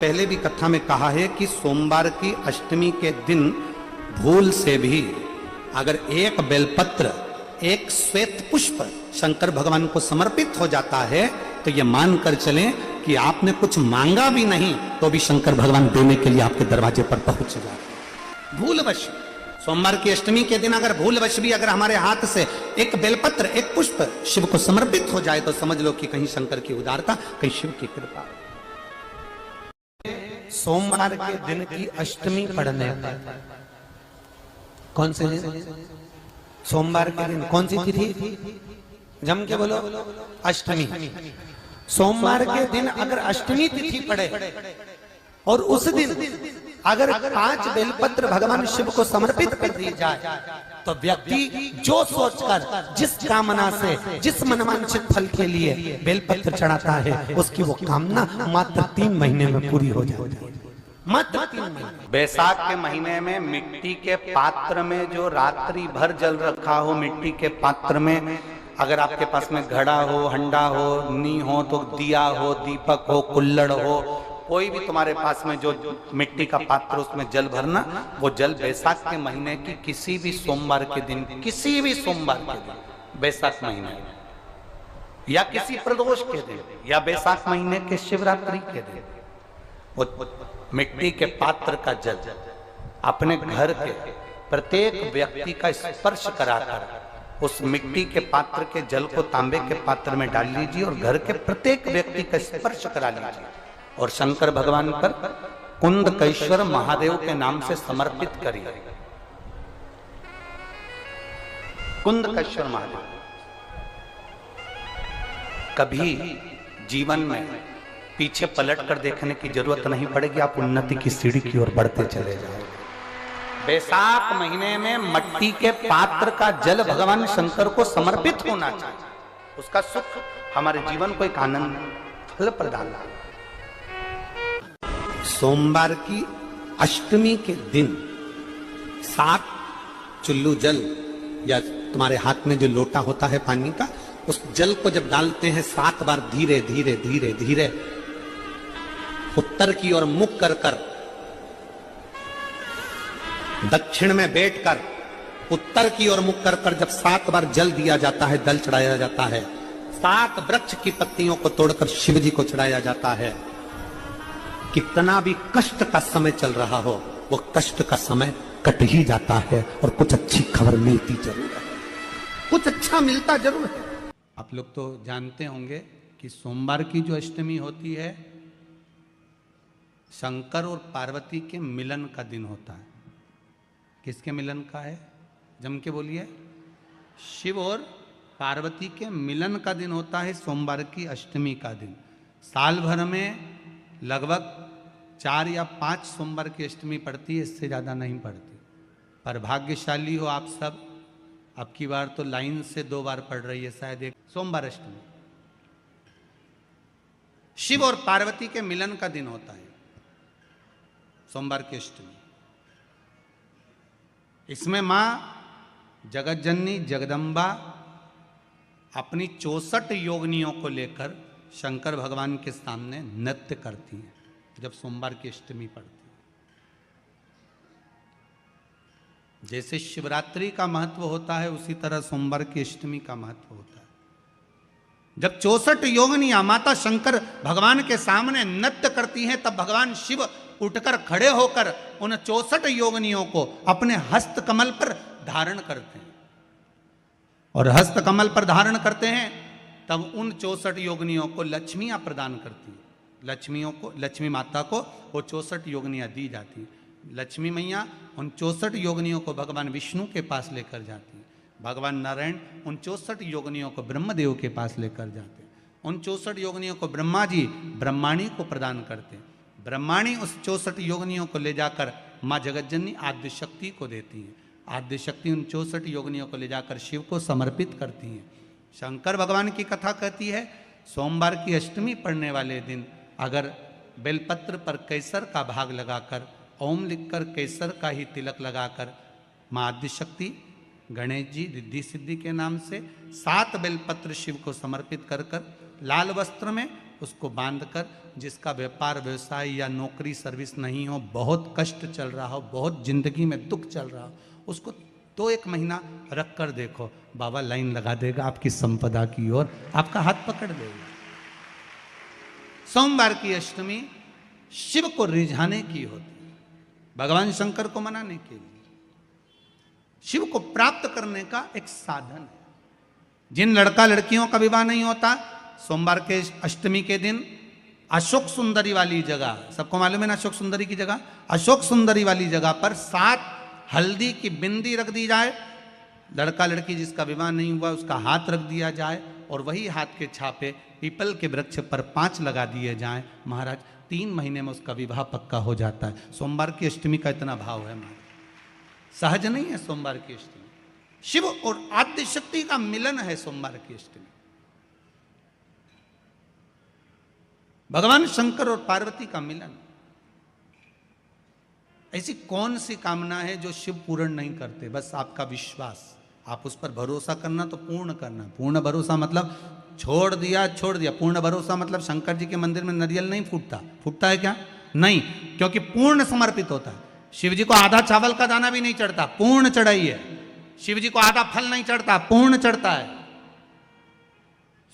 पहले भी कथा में कहा है कि सोमवार की अष्टमी के दिन भूल से भी अगर एक बेलपत्र, एक श्वेत पुष्प शंकर भगवान को समर्पित हो जाता है तो ये मानकर चलें कि आपने कुछ मांगा भी नहीं तो भी शंकर भगवान देने के लिए आपके दरवाजे पर पहुंच जाते। भूलवश सोमवार की अष्टमी के दिन अगर भूलवश भी अगर हमारे हाथ से एक बेलपत्र, एक पुष्प शिव को समर्पित हो जाए तो समझ लो कि कहीं शंकर की उदारता, कहीं शिव की कृपा। सोमवार के दिन की अष्टमी पढ़ने पर कौन से दिन? सोमवार के दिन कौन सी तिथि? जम के बोलो, अष्टमी। सोमवार के दिन अगर अष्टमी तिथि पड़े और उस दिन अगर 5 बेलपत्र भगवान शिव को समर्पित कर दी जाए तो व्यक्ति जो सोचकर, जिस कामना से, जिस मनवांछित फल के लिए बेलपत्र चढ़ाता है उसकी वो कामना मात्र 3 महीने में पूरी हो जाती है। मात्र 3 महीने। बैसाख के महीने में मिट्टी के पात्र में जो रात्रि भर जल रखा हो, मिट्टी के पात्र में अगर आपके पास में घड़ा हो, हंडा हो, नी हो तो दिया हो, दीपक हो, कुल्लड़ हो, कोई भी तुम्हारे पास में जो मिट्टी का पात्र उसमें जल भरना, वो जल बैसाख के महीने की किसी भी सोमवार के दिन, किसी भी सोमवार के दिन, बैसाख महीने या किसी प्रदोष के दिन या बैसाख महीने के शिवरात्रि के दिन, वो मिट्टी के पात्र का जल अपने घर के प्रत्येक व्यक्ति का स्पर्श कराकर उस मिट्टी के पात्र के जल को तांबे के पात्र में डाल लीजिए और घर के प्रत्येक व्यक्ति का स्पर्श करा लीजिए और शंकर भगवान पर कुंदकेश्वर महादेव के नाम से समर्पित करिए। कुंदकेश्वर महादेव। कभी जीवन में पीछे पलट कर देखने की जरूरत नहीं पड़ेगी, आप उन्नति की सीढ़ी की ओर बढ़ते चले जाओगे। बैसाख महीने में मट्टी के पात्र का जल भगवान शंकर को समर्पित होना चाहिए। उसका सुख हमारे जीवन को एक आनंद फल प्रदान। सोमवार की अष्टमी के दिन 7 चुल्लू जल या तुम्हारे हाथ में जो लोटा होता है पानी का, उस जल को जब डालते हैं 7 बार धीरे धीरे धीरे धीरे उत्तर की ओर मुख कर कर, दक्षिण में बैठकर उत्तर की ओर मुख कर कर जब 7 बार जल दिया जाता है, जल चढ़ाया जाता है, 7 वृक्ष की पत्तियों को तोड़कर शिव जी को चढ़ाया जाता है। कितना भी कष्ट का समय चल रहा हो, वो कष्ट का समय कट ही जाता है और कुछ अच्छी खबर मिलती जरूर है, कुछ अच्छा मिलता जरूर है। आप लोग तो जानते होंगे कि सोमवार की जो अष्टमी होती है शंकर और पार्वती के मिलन का दिन होता है। किसके मिलन का है? जम के बोलिए। शिव और पार्वती के मिलन का दिन होता है सोमवार की अष्टमी का दिन। साल भर में लगभग 4 या 5 सोमवार की अष्टमी पड़ती है, इससे ज़्यादा नहीं पड़ती। पर भाग्यशाली हो आप सब, अब की बार तो लाइन से 2 बार पड़ रही है शायद एक सोमवार अष्टमी। शिव और पार्वती के मिलन का दिन होता है सोमवार की अष्टमी। इसमें मां जगत जननी जगदम्बा अपनी 64 योगिनियों को लेकर शंकर भगवान के सामने नृत्य करती हैं जब सोमवार की अष्टमी पड़ती है। जैसे शिवरात्रि का महत्व होता है उसी तरह सोमवार की अष्टमी का महत्व होता है। जब 64 योगिनियां माता शंकर भगवान के सामने नृत्य करती हैं तब भगवान शिव उठकर खड़े होकर उन 64 योगिनियों को अपने हस्त कमल पर धारण करते हैं और हस्त कमल पर धारण करते हैं तब उन 64 योगिनियों को लक्ष्मियां प्रदान करती हैं। लक्ष्मियों को, लक्ष्मी माता को वो 64 योगिनियां दी जाती हैं। लक्ष्मी मैया उन 64 योगिनियों को भगवान विष्णु के पास लेकर जाती हैं। भगवान नारायण उन 64 योगिनियों को ब्रह्मदेव के पास लेकर जाते हैं। उन 64 योगिनियों को ब्रह्मा जी ब्रह्माणी को प्रदान करते हैं। ब्रह्माणी उस 64 योगिनियों को ले जाकर माँ जगतजननी आद्य शक्ति को देती हैं। आद्य शक्ति उन 64 योगिनियों को ले जाकर शिव को समर्पित करती हैं। शंकर भगवान की कथा कहती है सोमवार की अष्टमी पढ़ने वाले दिन अगर बेलपत्र पर केसर का भाग लगाकर, ओम लिखकर केसर का ही तिलक लगाकर माँ आद्य शक्ति, गणेश जी, रिद्धि सिद्धि के नाम से 7 बेलपत्र शिव को समर्पित कर कर लाल वस्त्र में उसको बांधकर, जिसका व्यापार व्यवसाय या नौकरी सर्विस नहीं हो, बहुत कष्ट चल रहा हो, बहुत जिंदगी में दुख चल रहा हो, उसको 1 महीना रख कर देखो, बाबा लाइन लगा देगा आपकी संपदा की ओर, आपका हाथ पकड़ देगा। सोमवार की अष्टमी शिव को रिझाने की होती है, भगवान शंकर को मनाने के लिए, शिव को प्राप्त करने का एक साधन है। जिन लड़का लड़कियों का विवाह नहीं होता, सोमवार के अष्टमी के दिन अशोक सुंदरी वाली जगह, सबको मालूम है ना अशोक सुंदरी की जगह, अशोक सुंदरी वाली जगह पर 7 हल्दी की बिंदी रख दी जाए, लड़का लड़की जिसका विवाह नहीं हुआ उसका हाथ रख दिया जाए, और वही हाथ के छापे पीपल के वृक्ष पर 5 लगा दिए जाएं, महाराज 3 महीने में उसका विवाह पक्का हो जाता है। सोमवार की अष्टमी का इतना भाव है महाराज, सहज नहीं है सोमवार की अष्टमी। शिव और आद्य शक्ति का मिलन है सोमवार की अष्टमी। भगवान शंकर और पार्वती का मिलन। ऐसी कौन सी कामना है जो शिव पूर्ण नहीं करते? बस आपका विश्वास, आप उस पर भरोसा करना तो पूर्ण करना। पूर्ण भरोसा मतलब छोड़ दिया, पूर्ण भरोसा मतलब शंकर जी के मंदिर में नारियल नहीं फूटता है क्या? नहीं, क्योंकि पूर्ण समर्पित होता है। शिव जी को आधा चावल का दाना भी नहीं चढ़ता, पूर्ण चढ़ाई है। शिव जी को आधा फल नहीं चढ़ता, पूर्ण चढ़ता है।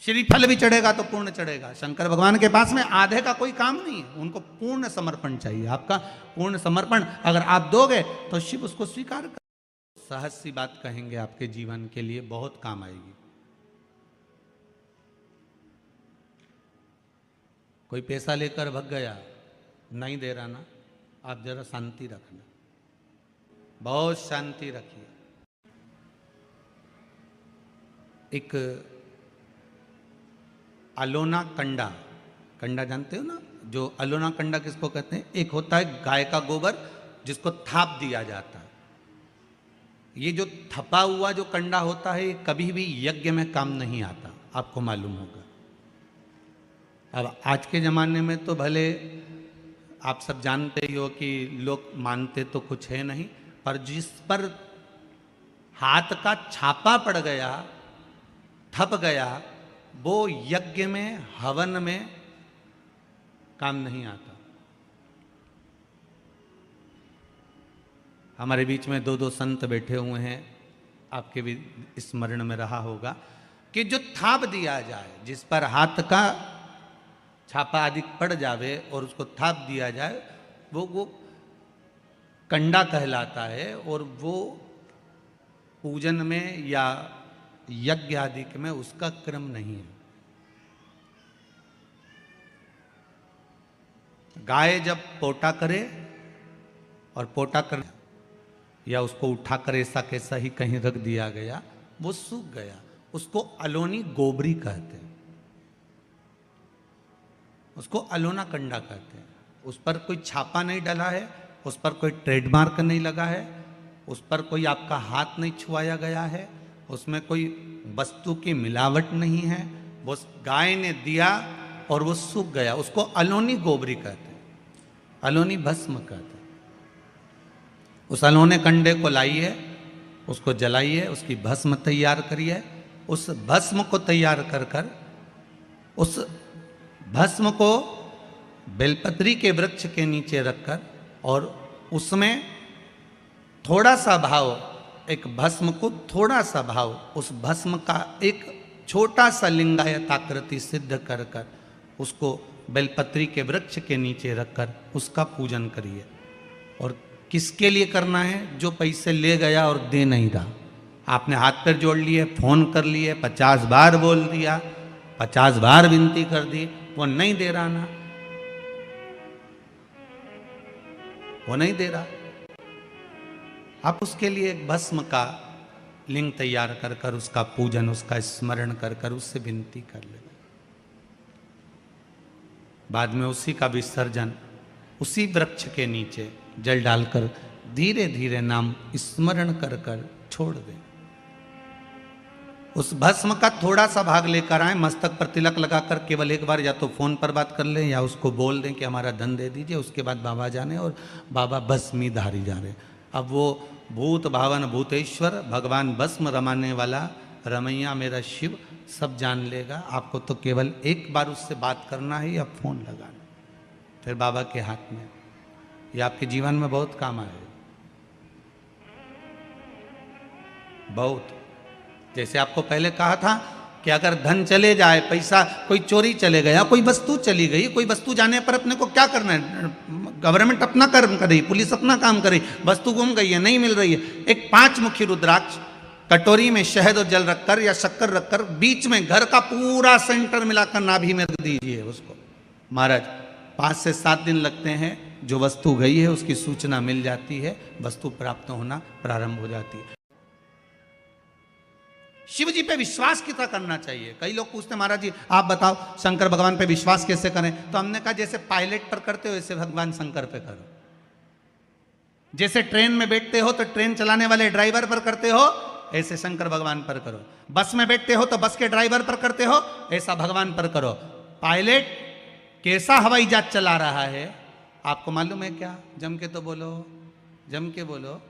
श्रीफल भी चढ़ेगा तो पूर्ण चढ़ेगा। शंकर भगवान के पास में आधे का कोई काम नहीं है, उनको पूर्ण समर्पण चाहिए। आपका पूर्ण समर्पण अगर आप दोगे तो शिव उसको स्वीकार कर। सहज सी बात कहेंगे, आपके जीवन के लिए बहुत काम आएगी। कोई पैसा लेकर भग गया, नहीं दे रहा ना, आप जरा शांति रखना, बहुत शांति रखिए। एक अलोना कंडा जानते हो ना, जो अलोना कंडा किसको कहते हैं? एक होता है गाय का गोबर जिसको थाप दिया जाता है। ये जो थपा हुआ जो कंडा होता है ये कभी भी यज्ञ में काम नहीं आता, आपको मालूम होगा। अब आज के ज़माने में तो भले आप सब जानते ही हो कि लोग मानते तो कुछ है नहीं, पर जिस पर हाथ का छापा पड़ गया, थप गया, वो यज्ञ में हवन में काम नहीं आता। हमारे बीच में 2 संत बैठे हुए हैं, आपके भी स्मरण में रहा होगा कि जो थाप दिया जाए, जिस पर हाथ का छापा आदि पड़ जावे और उसको थाप दिया जाए, वो कंडा कहलाता है। और वो पूजन में या यज्ञ आदि में उसका क्रम नहीं है। गाय जब पोटा करे और पोटा कर या उसको उठाकर ऐसा कैसा ही कहीं रख दिया गया, वो सूख गया, उसको अलोनी गोबरी कहते हैं, उसको अलोना कंडा कहते हैं। उस पर कोई छापा नहीं डला है, उस पर कोई ट्रेडमार्क नहीं लगा है, उस पर कोई आपका हाथ नहीं छुआया गया है, उसमें कोई वस्तु की मिलावट नहीं है। वो गाय ने दिया और वो सूख गया, उसको अलोनी गोबरी कहते हैं, अलोनी भस्म कहते हैं। उस अलोने कंडे को लाइए, उसको जलाइए, उसकी भस्म तैयार करिए। उस भस्म को तैयार कर कर उस भस्म को बेलपत्री के वृक्ष के नीचे रखकर और उसमें थोड़ा सा भाव, एक भस्म को थोड़ा सा भाव, उस भस्म का एक छोटा सा लिंगायत आकृति सिद्ध कर कर उसको बेलपत्री के वृक्ष के नीचे रखकर उसका पूजन करिए। और किसके लिए करना है? जो पैसे ले गया और दे नहीं रहा। आपने हाथ पैर जोड़ लिए, फोन कर लिए, 50 बार बोल दिया, 50 बार विनती कर दी, वो नहीं दे रहा ना, वो नहीं दे रहा। आप उसके लिए एक भस्म का लिंग तैयार कर कर उसका पूजन, उसका स्मरण कर कर उससे विनती कर ले। बाद में उसी का विसर्जन उसी वृक्ष के नीचे जल डालकर धीरे धीरे नाम स्मरण कर कर छोड़ दे। उस भस्म का थोड़ा सा भाग लेकर आए, मस्तक पर तिलक लगाकर केवल एक बार या तो फोन पर बात कर लें या उसको बोल दें कि हमारा धन दे दीजिए। उसके बाद बाबा जाने और बाबा भस्मी धारी जा रहे। अब वो भूत भावन भूतेश्वर भगवान भस्म रमाने वाला रमैया मेरा शिव सब जान लेगा। आपको तो केवल एक बार उससे बात करना है या फोन लगाना, फिर बाबा के हाथ में। ये आपके जीवन में बहुत काम आएगा, बहुत। जैसे आपको पहले कहा था कि अगर धन चले जाए, पैसा कोई चोरी चले गया, कोई वस्तु चली गई, कोई वस्तु जाने पर अपने को क्या करना है? गवर्नमेंट अपना कर्म कर रही, पुलिस अपना काम कर रही, वस्तु गुम गई है, नहीं मिल रही है, एक 5 मुखी रुद्राक्ष कटोरी में शहद और जल रखकर या शक्कर रखकर बीच में घर का पूरा सेंटर मिलाकर नाभि में रख दीजिए उसको। महाराज 5 से 7 दिन लगते हैं, जो वस्तु गई है उसकी सूचना मिल जाती है, वस्तु प्राप्त होना प्रारंभ हो जाती है। शिव जी पे विश्वास कितना करना चाहिए? कई लोग पूछते महाराज जी आप बताओ शंकर भगवान पे विश्वास कैसे करें? तो हमने कहा जैसे पायलट पर करते हो वैसे भगवान शंकर पे करो। जैसे ट्रेन में बैठते हो तो ट्रेन चलाने वाले ड्राइवर पर करते हो, ऐसे शंकर भगवान पर करो। बस में बैठते हो तो बस के ड्राइवर पर करते हो, ऐसा भगवान पर करो। पायलट कैसा हवाई जहाज चला रहा है आपको मालूम है क्या? जम के तो बोलो, जम के बोलो।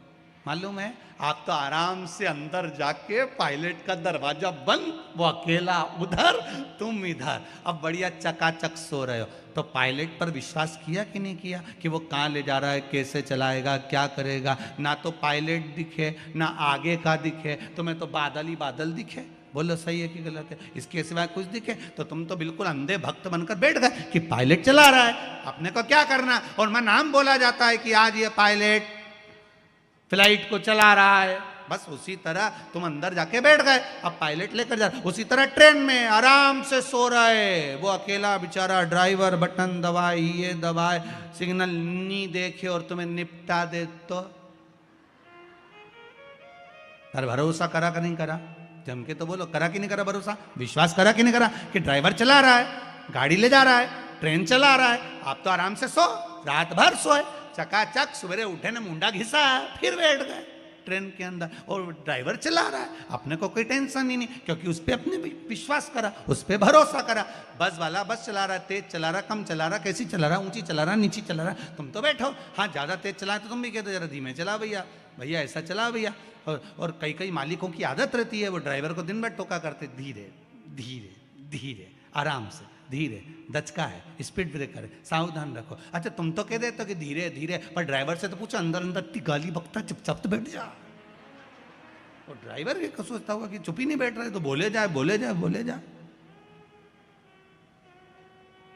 मालूम है? आप तो आराम से अंदर जाके पायलट का दरवाजा बंद, वो अकेला उधर, तुम इधर, अब बढ़िया चकाचक सो रहे हो। तो पायलट पर विश्वास किया कि नहीं किया कि वो कहाँ ले जा रहा है, कैसे चलाएगा, क्या करेगा? ना तो पायलट दिखे, ना आगे का दिखे, तुम्हें तो बादल ही बादल दिखे। बोलो सही है कि गलत है? इसके सिवाय कुछ दिखे तो तुम तो बिल्कुल अंधे भक्त बनकर बैठ गए कि पायलट चला रहा है, अपने को क्या करना। और मैं नाम बोला जाता है कि आज ये पायलट फ्लाइट को चला रहा है, बस उसी तरह तुम अंदर जाके बैठ गए, अब पायलट लेकर जा। उसी तरह ट्रेन में आराम से सो रहे, वो अकेला बेचारा ड्राइवर बटन दबाए, ये दबाए, सिग्नल नहीं देखे और तुम्हें निपटा दे तो पर भरोसा करा कि नहीं करा? जम के तो बोलो, करा कि नहीं करा भरोसा? विश्वास करा कि नहीं करा कि ड्राइवर चला रहा है, गाड़ी ले जा रहा है, ट्रेन चला रहा है, आप तो आराम से सो, रात भर सोए, चकाचक सवेरे उठे ना मुंडा घिसा फिर बैठ गए ट्रेन के अंदर, और ड्राइवर चला रहा है, अपने को कोई टेंशन ही नहीं, क्योंकि उस पर अपने विश्वास करा, उस पर भरोसा करा। बस वाला बस चला रहा है, तेज चला रहा, कम चला रहा, कैसी चला रहा, ऊंची चला रहा, नीची चला रहा, तुम तो बैठो। हाँ ज्यादा तेज चला तो तुम भी कहते जरा धीमे चला भैया, भैया ऐसा चला भैया। और कई कई मालिकों की आदत रहती है, वो ड्राइवर को दिन भर टोका करते, धीरे धीरे धीरे, आराम से, धीरे, दचका है, स्पीड ब्रेकर है, सावधान रखो। अच्छा तुम तो कह देते हो कि धीरे धीरे, पर ड्राइवर से तो पूछो, अंदर अंदर इतनी गाली बकता, चुपचाप तो बैठ जा। और ड्राइवर ये सोचता होगा कि चुप ही नहीं बैठ रहे, तो बोले जाए बोले जाए बोले जाए।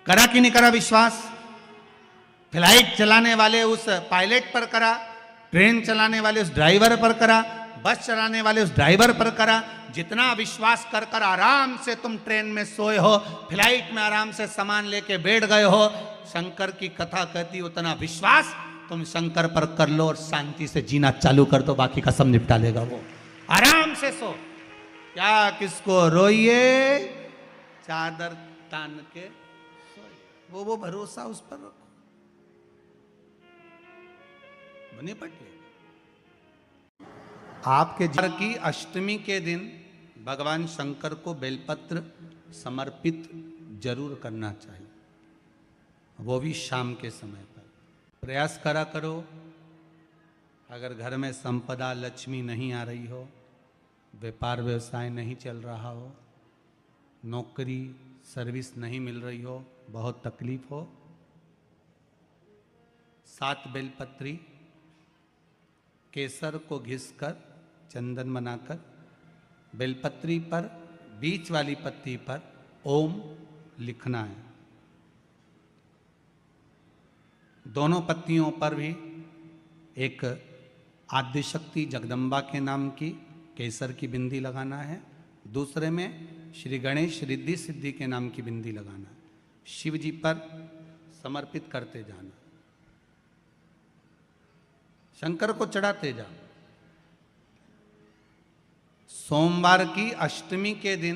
करा कि नहीं करा विश्वास? फ्लाइट चलाने वाले उस पायलट पर करा, ट्रेन चलाने वाले उस ड्राइवर पर करा, बस चलाने वाले उस ड्राइवर पर करा। जितना विश्वास कर कर आराम से तुम ट्रेन में सोए हो, फ्लाइट में आराम से सामान लेके बैठ गए हो, शंकर की कथा कहती उतना विश्वास तुम शंकर पर कर लो और शांति से जीना चालू कर दो, बाकी का सब निपटा लेगा वो। आराम से सो, क्या किसको रोइए, चादर तान के सोइए, वो भरोसा उस पर रखो, बने पटिए। आपके जीवन की अष्टमी के दिन भगवान शंकर को बेलपत्र समर्पित जरूर करना चाहिए, वो भी शाम के समय पर। प्रयास करा करो, अगर घर में संपदा लक्ष्मी नहीं आ रही हो, व्यापार व्यवसाय नहीं चल रहा हो, नौकरी सर्विस नहीं मिल रही हो, बहुत तकलीफ हो, 7 बेलपत्री केसर को घिसकर चंदन बनाकर बेलपत्री पर बीच वाली पत्ती पर ओम लिखना है। दोनों पत्तियों पर भी एक आद्यशक्ति जगदम्बा के नाम की केसर की बिंदी लगाना है, दूसरे में श्री गणेश रिद्धि सिद्धि के नाम की बिंदी लगाना है। शिव जी पर समर्पित करते जाना, शंकर को चढ़ाते जाओ। सोमवार की अष्टमी के दिन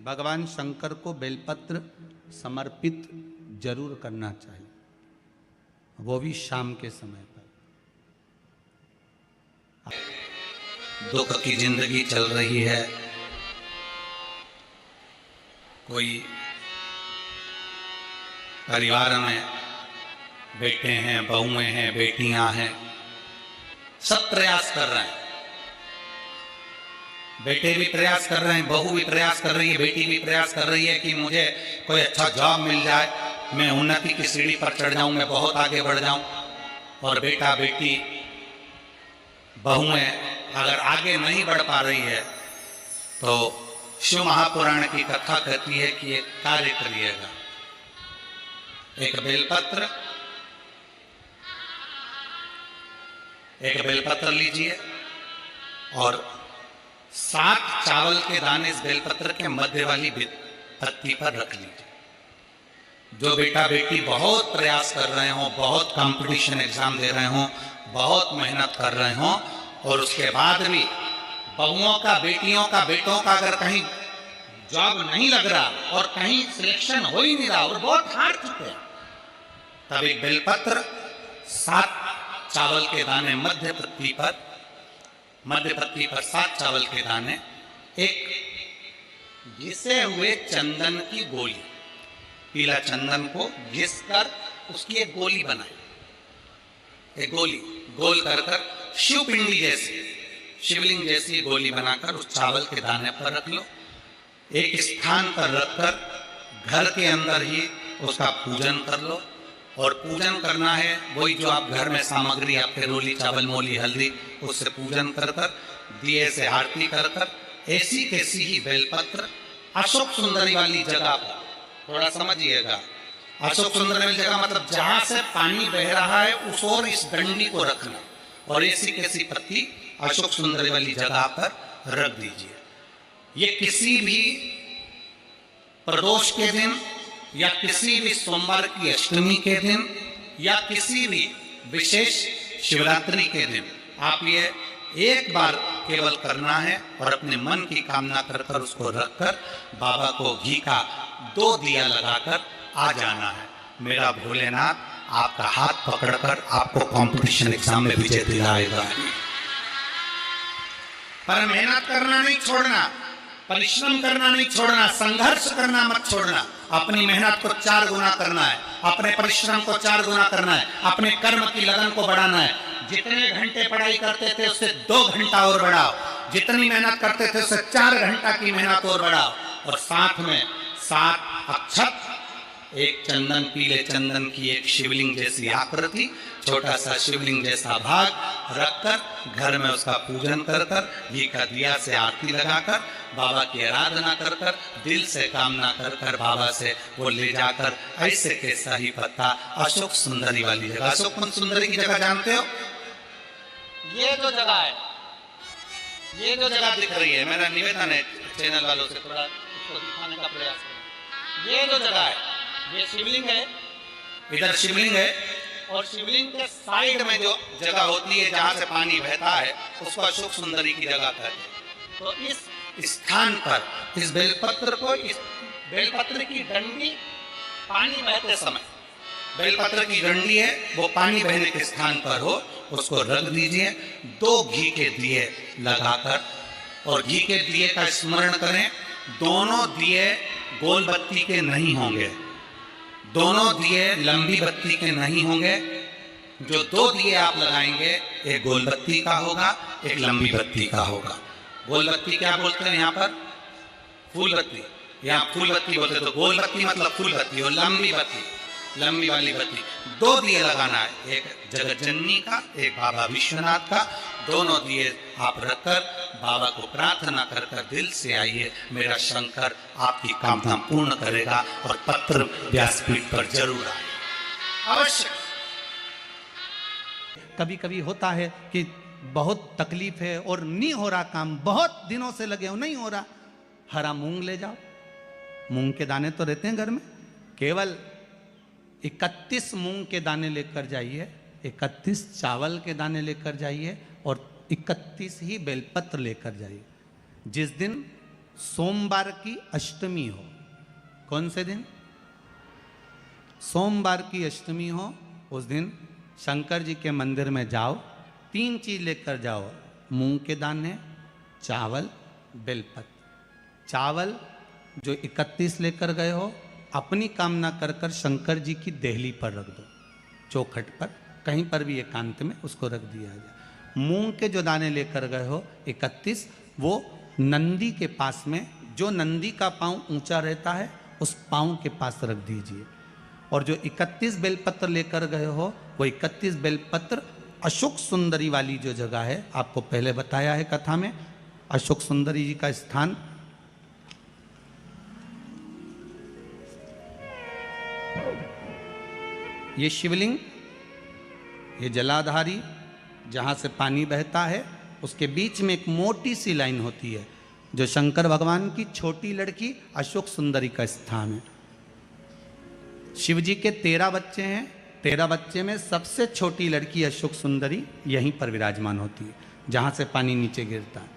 भगवान शंकर को बेलपत्र समर्पित जरूर करना चाहिए, वो भी शाम के समय पर। दुख की जिंदगी चल रही है, कोई परिवार में बेटे हैं, बहुएं हैं, बेटियां हैं, सब प्रयास कर रहे हैं, बेटे भी प्रयास कर रहे हैं, बहू भी प्रयास कर रही है, बेटी भी प्रयास कर रही है कि मुझे कोई अच्छा जॉब मिल जाए, मैं उन्नति की सीढ़ी पर चढ़ जाऊं, मैं बहुत आगे बढ़ जाऊं। और बेटा बेटी बहुएं अगर आगे नहीं बढ़ पा रही है तो शिव महापुराण की कथा कहती है कि एक कार्य करिएगा, एक बेलपत्र लीजिए और 7 चावल के दाने इस बेलपत्र के मध्य वाली पत्ती पर रख लीजिए। जो बेटा बेटी बहुत प्रयास कर रहे हो, बहुत कंपटीशन एग्जाम दे रहे हो, बहुत मेहनत कर रहे हो और उसके बाद भी बहुओं का, बेटियों का, बेटों का अगर कहीं जॉब नहीं लग रहा और कहीं सिलेक्शन हो ही नहीं रहा और बहुत हार चुके हैं, तब एक बेलपत्र 7 चावल के दाने मध्य पत्ती पर 7 चावल के दाने, एक घिसे हुए चंदन की गोली, पीला चंदन को घिस कर उसकी एक गोली बनाए, एक गोली गोल कर शिवपिंडी जैसी, शिवलिंग जैसी गोली बनाकर उस चावल के दाने पर रख लो। एक स्थान पर रखकर घर के अंदर ही उसका पूजन कर लो। और पूजन करना है वही जो आप घर में सामग्री, आपके रोली, चावल, मोली, हल्दी, उससे पूजन कर दिए से आरती कर ऐसी कैसी ही बेलपत्र अशोक सुंदरी वाली जगह पर, थोड़ा समझिएगा, अशोक सुंदरी वाली जगह मतलब जहां से पानी बह रहा है उस ओर इस डंडी को रखना और ऐसी कैसी पत्ती अशोक सुंदरी वाली जगह पर रख दीजिए। ये किसी भी प्रदोष के दिन या किसी भी सोमवार की अष्टमी के दिन या किसी भी विशेष शिवरात्रि के दिन आप ये एक बार केवल करना है और अपने मन की कामना कर उसको रखकर बाबा को घी का 2 दिया लगाकर आ जाना है। मेरा भोलेनाथ आपका हाथ पकड़कर आपको कंपटीशन एग्जाम में विजय दिलाएगा। पर मेहनत करना नहीं छोड़ना, परिश्रम करना नहीं छोड़ना, संघर्ष करना मत छोड़ना। अपनी मेहनत को 4 गुना करना है, अपने परिश्रम को 4 गुना करना है, अपने कर्म की लगन को बढ़ाना है। जितने घंटे पढ़ाई करते थे उससे 2 घंटा और बढ़ाओ, जितनी मेहनत करते थे उससे 4 घंटा की मेहनत और बढ़ाओ। और साथ में 7 अक्षत, एक चंदन, पीले चंदन की एक शिवलिंग जैसी आकृति, छोटा सा शिवलिंग जैसा भाग रखकर घर में उसका पूजन कर घी का दिया से आरती लगाकर बाबा की आराधना कर दिल से कामना कर बाबा से वो ले जाकर ऐसे कैसा ही पत्ता अशोक सुंदरी वाली जगह, अशोक सुंदरी की जगह जानते हो, ये जो जगह है, ये जो जगह दिख रही है, मेरा निवेदन है चैनल वालों से थोड़ा उसको दिखाने का प्रयास करें। ये जो जगह है, ये शिवलिंग है, इधर शिवलिंग है और शिवलिंग के साइड में जो जगह होती है जहां से पानी बहता है उसको अशोक सुंदरी की जगह कहते हैं। तो इस स्थान पर इस बेलपत्र को, इस बेलपत्र की डंडी पानी बहते समय, बेलपत्र की डंडी है वो पानी बहने के स्थान पर हो, उसको रख दीजिए। 2 घी के दिए लगाकर, और घी के दिए का स्मरण करें, दोनों दिए गोल बत्ती के नहीं होंगे, दोनों दिए लंबी बत्ती के नहीं होंगे। जो 2 दिए आप लगाएंगे, एक गोल बत्ती का होगा, एक लंबी बत्ती का होगा। गोल बत्ती क्या बोलते हैं यहाँ पर? फूल बत्ती, यहाँ फूल बत्ती बोलते हैं। तो गोल बत्ती मतलब फूल बत्ती और लंबी बत्ती, लंबी वाली बत्ती 2 दिए लगाना है, एक जगत जननी का, एक बाबा विश्वनाथ का। दोनों दिए आप रखकर बाबा को प्रार्थना कर दिल से आइए, मेरा शंकर आपकी कामना पूर्ण करेगा और पत्र व्यासपीठ पर जरूर आए, अवश्य। कभी कभी होता है कि बहुत तकलीफ है और नहीं हो रहा काम, बहुत दिनों से लगे हो, नहीं हो रहा, हरा मूंग ले जाओ, मूंग के दाने तो रहते हैं घर में, केवल 31 मूंग के दाने लेकर जाइए, 31 चावल के दाने लेकर जाइए और 31 ही बेलपत्र लेकर जाइए। जिस दिन सोमवार की अष्टमी हो, कौन से दिन? सोमवार की अष्टमी हो, उस दिन शंकर जी के मंदिर में जाओ, 3 चीज लेकर जाओ, मूंग के दाने, चावल, बेलपत्र। चावल जो 31 लेकर गए हो, अपनी कामना कर शंकर जी की देहली पर रख दो, चौखट पर, कहीं पर भी एकांत में उसको रख दिया जाए। मूंग के जो दाने लेकर गए हो 31, वो नंदी के पास में, जो नंदी का पांव ऊंचा रहता है उस पांव के पास रख दीजिए। और जो 31 बेलपत्र लेकर गए हो वो 31 बेलपत्र अशोक सुंदरी वाली जो जगह है, आपको पहले बताया है कथा में, अशोक सुंदरी जी का स्थान, ये शिवलिंग, ये जलाधारी जहाँ से पानी बहता है, उसके बीच में एक मोटी सी लाइन होती है जो शंकर भगवान की छोटी लड़की अशोक सुंदरी का स्थान है। शिव जी के 13 बच्चे हैं, 13 बच्चे में सबसे छोटी लड़की अशोक सुंदरी यहीं पर विराजमान होती है जहाँ से पानी नीचे गिरता है।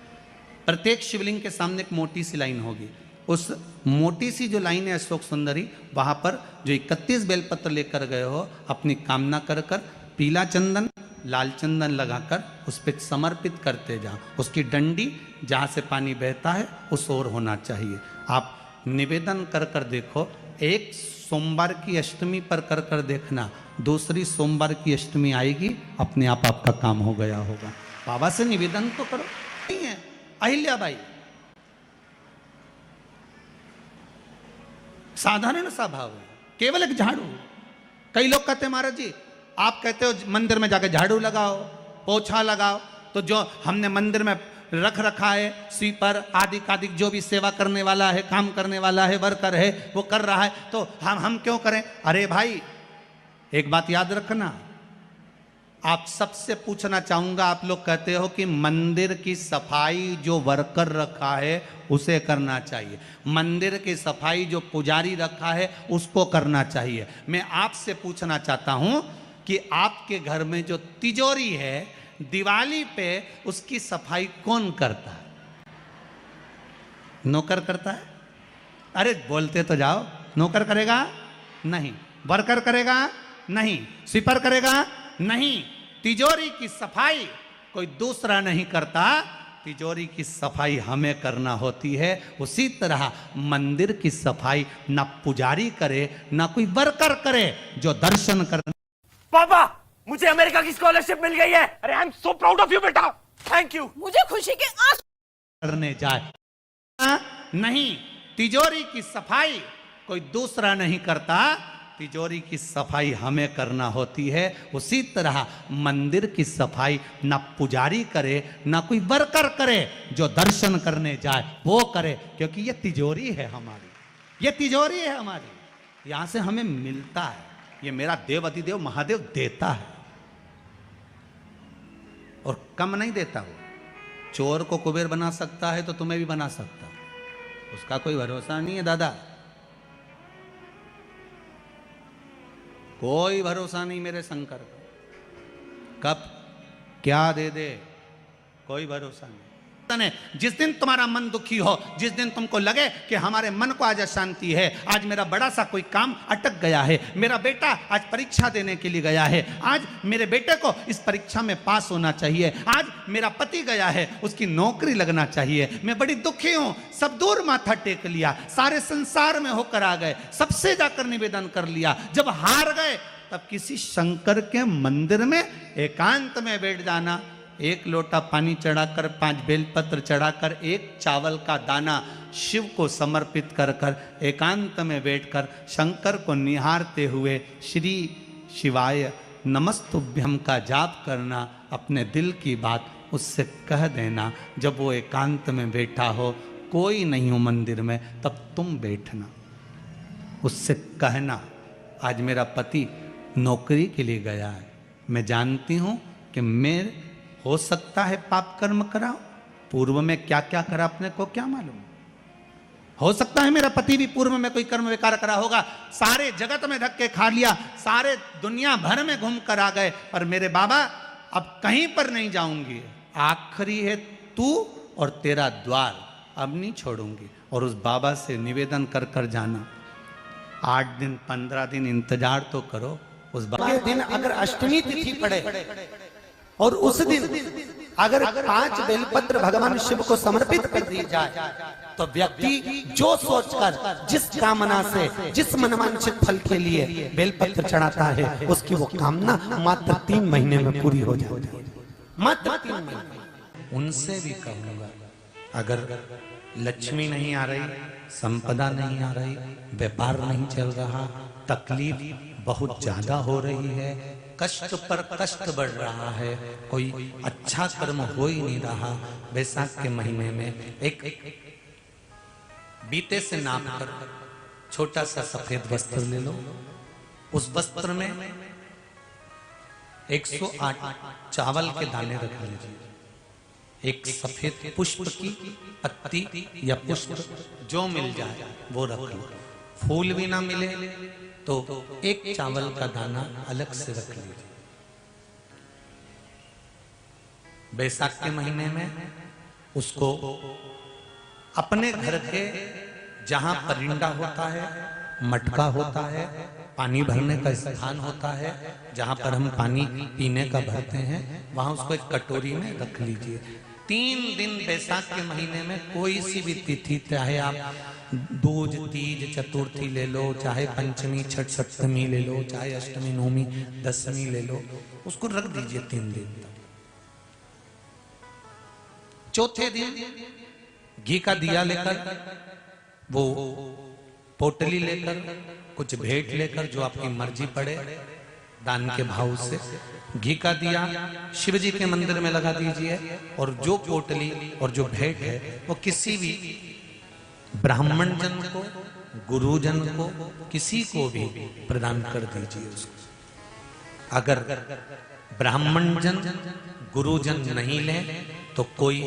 प्रत्येक शिवलिंग के सामने एक मोटी सी लाइन होगी, उस मोटी सी जो लाइन है अशोक सुंदरी, वहाँ पर जो 31 बेलपत्र लेकर गए हो अपनी कामना कर कर पीला चंदन लाल चंदन लगाकर उस पर समर्पित करते जाओ। उसकी डंडी जहाँ से पानी बहता है उस ओर होना चाहिए। आप निवेदन कर कर देखो, एक सोमवार की अष्टमी पर कर कर देखना, दूसरी सोमवार की अष्टमी आएगी अपने आप आपका काम हो गया होगा। बाबा से निवेदन तो करो। नहीं है अहिल्याबाई, साधारण सा भाव है, केवल एक झाड़ू। कई लोग कहते हैं महाराज जी आप कहते हो मंदिर में जाके झाड़ू लगाओ पोछा लगाओ, तो जो हमने मंदिर में रख रखा है स्वीपर आदि आदि जो भी सेवा करने वाला है, काम करने वाला है, वर्कर है, वो कर रहा है, तो हम क्यों करें? अरे भाई एक बात याद रखना, आप सबसे पूछना चाहूंगा, आप लोग कहते हो कि मंदिर की सफाई जो वर्कर रखा है उसे करना चाहिए, मंदिर की सफाई जो पुजारी रखा है उसको करना चाहिए। मैं आपसे पूछना चाहता हूं कि आपके घर में जो तिजोरी है दिवाली पे उसकी सफाई कौन करता है? नौकर करता है? अरे बोलते तो जाओ। नौकर करेगा? नहीं। वर्कर करेगा? नहीं। स्वीपर करेगा? नहीं। तिजोरी की सफाई कोई दूसरा नहीं करता, तिजोरी की सफाई हमें करना होती है। उसी तरह मंदिर की सफाई ना पुजारी करे ना कोई वर्कर करे, जो दर्शन कर। पापा मुझे अमेरिका की स्कॉलरशिप मिल गई है। अरे I am so proud of you बेटा, थैंक यू। मुझे खुशी के आंसू करने जाए नहीं, तिजोरी की सफाई कोई दूसरा नहीं करता, तिजोरी की सफाई हमें करना होती है। उसी तरह मंदिर की सफाई ना पुजारी करे ना कोई वर्कर करे, जो दर्शन करने जाए वो करे, क्योंकि ये तिजोरी है हमारी, ये तिजोरी है हमारी, यहां से हमें मिलता है, ये मेरा देव अधिदेव महादेव देता है और कम नहीं देता। वो चोर को कुबेर बना सकता है तो तुम्हें भी बना सकता, उसका कोई भरोसा नहीं है दादा, कोई भरोसा नहीं मेरे शंकर का, कब क्या दे दे कोई भरोसा नहीं। जिस दिन तुम्हारा मन दुखी हो, जिस दिन तुमको लगे कि हमारे मन को आज अशांति है, आज मेरा बड़ा सा कोई काम अटक गया है, मेरा बेटा आज परीक्षा देने के लिए गया है, आज मेरे बेटे को इस परीक्षा में पास होना चाहिए, आज मेरा पति गया है उसकी नौकरी लगना चाहिए, मैं बड़ी दुखी हूं, सब दूर माथा टेक लिया, सारे संसार में होकर आ गए, सबसे जाकर निवेदन कर लिया, जब हार गए तब किसी शंकर के मंदिर में एकांत में बैठ जाना, एक लोटा पानी चढ़ाकर 5 बेलपत्र चढ़ाकर एक चावल का दाना शिव को समर्पित कर कर एकांत में बैठकर शंकर को निहारते हुए श्री शिवाय नमस्तुभ्यम का जाप करना, अपने दिल की बात उससे कह देना। जब वो एकांत में बैठा हो, कोई नहीं हो मंदिर में, तब तुम बैठना, उससे कहना आज मेरा पति नौकरी के लिए गया है, मैं जानती हूँ कि मैं हो सकता है पाप कर्म कराओ, पूर्व में क्या क्या करा अपने को क्या मालूम, हो सकता है मेरा पति भी पूर्व में कोई कर्म विकार करा होगा, सारे जगत में धक्के खा लिया, सारे दुनिया भर में घूम कर आ गए, पर मेरे बाबा अब कहीं पर नहीं जाऊंगी, आखिरी है तू और तेरा द्वार, अब नहीं छोड़ूंगी। और उस बाबा से निवेदन कर कर जाना, 8 दिन 15 दिन इंतजार तो करो। उस बाबा के दिन अगर अष्टमी तिथि पड़े और उस दिन अगर 5 बेलपत्र भगवान शिव को समर्पित कर दी जाए, तो व्यक्ति जो सोचकर जिस कामना से जिस मनवांछित फल के लिए बेलपत्र चढ़ाता है, उसकी वो कामना मात्र 3 महीने में पूरी हो जाती है, मात्र 3 महीने। उनसे भी कहूंगा अगर लक्ष्मी नहीं आ रही, संपदा नहीं आ रही, व्यापार नहीं चल रहा, तकलीफ बहुत ज्यादा हो रही है, कष्ट पर कष्ट बढ़ रहा है, कोई अच्छा कर्म हो ही नहीं रहा, बैसाख के महीने में एक बीते से नाप कर छोटा सा सफेद वस्त्र ले लो। उस वस्त्र में 108 चावल के दाने रख लीजिए, एक सफेद पुष्प की पत्ती या पुष्प जो मिल जाए वो रख लो। फूल भी ना मिले तो एक चावल का दाना अलग से रख लीजिए। बैसाख के महीने में उसको अपने घर के जहां परिंदा होता है, मटका होता है, पानी भरने का स्थान होता है, जहां पर हम पानी पीने का भरते हैं, वहां उसको एक कटोरी में रख लीजिए। 3 दिन बैसाख के महीने में कोई सी भी तिथि, चाहे आप दूज, तीज, चतुर्थी ले लो, चाहे पंचमी, छठ, सप्तमी ले लो, चाहे अष्टमी, नवमी, दशमी ले लो, उसको रख दीजिए 3 दिन तक। चौथे दिन घी का दिया लेकर, वो पोटली लेकर, कुछ भेंट लेकर, जो आपकी मर्जी पड़े दान के भाव से, घी का दिया शिव जी के मंदिर में लगा दीजिए, और जो पोटली और जो भेंट है वो किसी भी ब्राह्मण जन को, गुरुजन को, किसी को भी प्रदान कर दीजिए उसको। अगर ब्राह्मण जन, गुरुजन नहीं ले तो कोई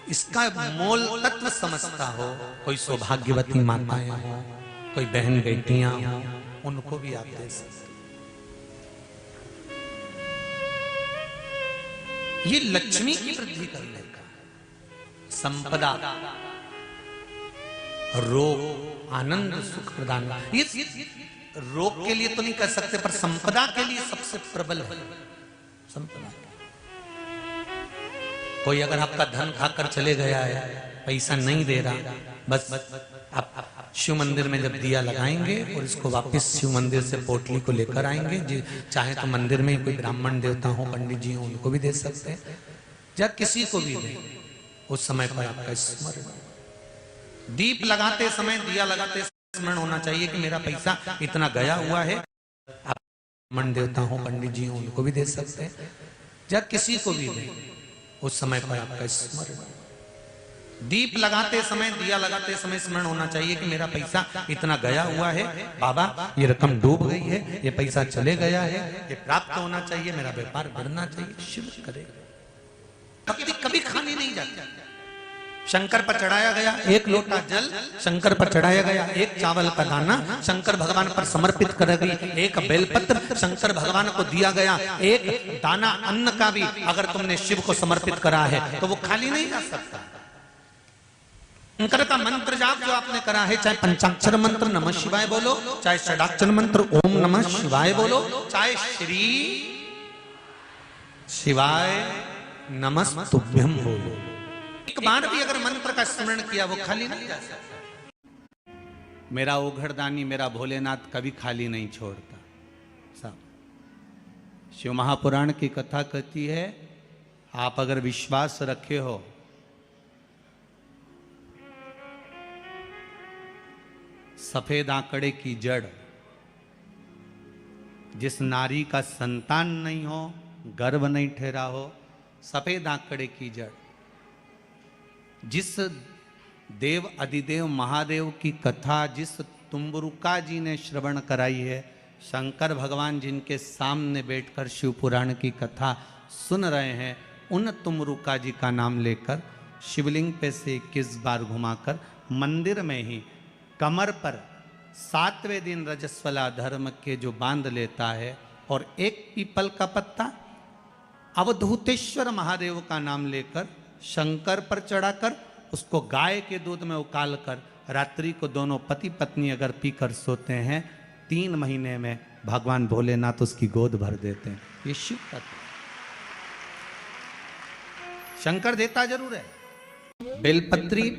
इसका मोल तत्व समझता हो, कोई सौभाग्यवती माताएं हो, कोई बहन बेटियां हो, उनको भी आप दे सकते। ये लक्ष्मी की वृद्धि करने का, संपदा, रोग, आनंद, सुख प्रदान, ये रोग के लिए तो नहीं कह सकते, पर संपदा के लिए सबसे प्रबल है संपदा। कोई अगर आपका धन खाकर चले गया है, पैसा नहीं दे रहा, बस आप शिव मंदिर में जब दिया लगाएंगे और इसको वापस शिव मंदिर से पोटली को लेकर आएंगे, चाहे तो मंदिर में कोई ब्राह्मण देवता हो, पंडित जी हो, उनको भी दे सकते हैं, या किसी को भी दें, उस समय पर आपका स्मरण, दीप लगाते समय, दिया लगाते समय स्मरण होना चाहिए कि मेरा पैसा इतना गया हुआ है। आप ब्राह्मण देवता हो, पंडित जी हो, उनको भी दे सकते हैं, या किसी को भी दें, उस समय पर आपका स्मरण, दीप लगाते समय, दिया लगाते समय स्मरण होना चाहिए कि मेरा पैसा इतना गया हुआ है, बाबा ये रकम डूब गई है, ये पैसा चले गया है, ये प्राप्त होना चाहिए, मेरा व्यापार बढ़ना चाहिए, शिव करेगा। कभी खाने नहीं जाती। शंकर पर चढ़ाया गया 1 लोटा जल, शंकर पर चढ़ाया गया 1 चावल का दाना, शंकर भगवान पर समर्पित कर गई 1 बेलपत्र, शंकर भगवान को दिया गया 1 दाना अन्न का भी अगर तुमने शिव को समर्पित करा है तो वो खाली नहीं जा सकता। शंकर का मंत्र जाप जो आपने करा है, चाहे पंचाक्षर मंत्र नमः शिवाय बोलो, चाहे षडाक्षर मंत्र ओम नमः शिवाय बोलो, चाहे श्री शिवाय नमस्तुभ्यम बोलो, एक बार भी अगर मंत्र का स्मरण किया वो खाली नहीं जा सकता। मेरा ओघड़दानी, मेरा भोलेनाथ कभी खाली नहीं छोड़ता। सब शिव महापुराण की कथा कहती है, आप अगर विश्वास रखे हो, सफेद आंकड़े की जड़, जिस नारी का संतान नहीं हो, गर्भ नहीं ठहरा हो, सफेद आंकड़े की जड़, जिस देव अधिदेव महादेव की कथा जिस तुम्बरुका जी ने श्रवण कराई है, शंकर भगवान जिनके सामने बैठकर शिव पुराण की कथा सुन रहे हैं, उन तुम्बरुका जी का नाम लेकर शिवलिंग पे से 21 बार घुमाकर मंदिर में ही कमर पर 7वें दिन रजस्वला धर्म के जो बांध लेता है, और 1 पीपल का पत्ता अवधूतेश्वर महादेव का नाम लेकर शंकर पर चढ़ाकर उसको गाय के दूध में उकाल कर रात्रि को दोनों पति पत्नी अगर पीकर सोते हैं, 3 महीने में भगवान भोलेनाथ उसकी गोद भर देते हैं। ये शिव का शंकर देता जरूर है। बेलपत्री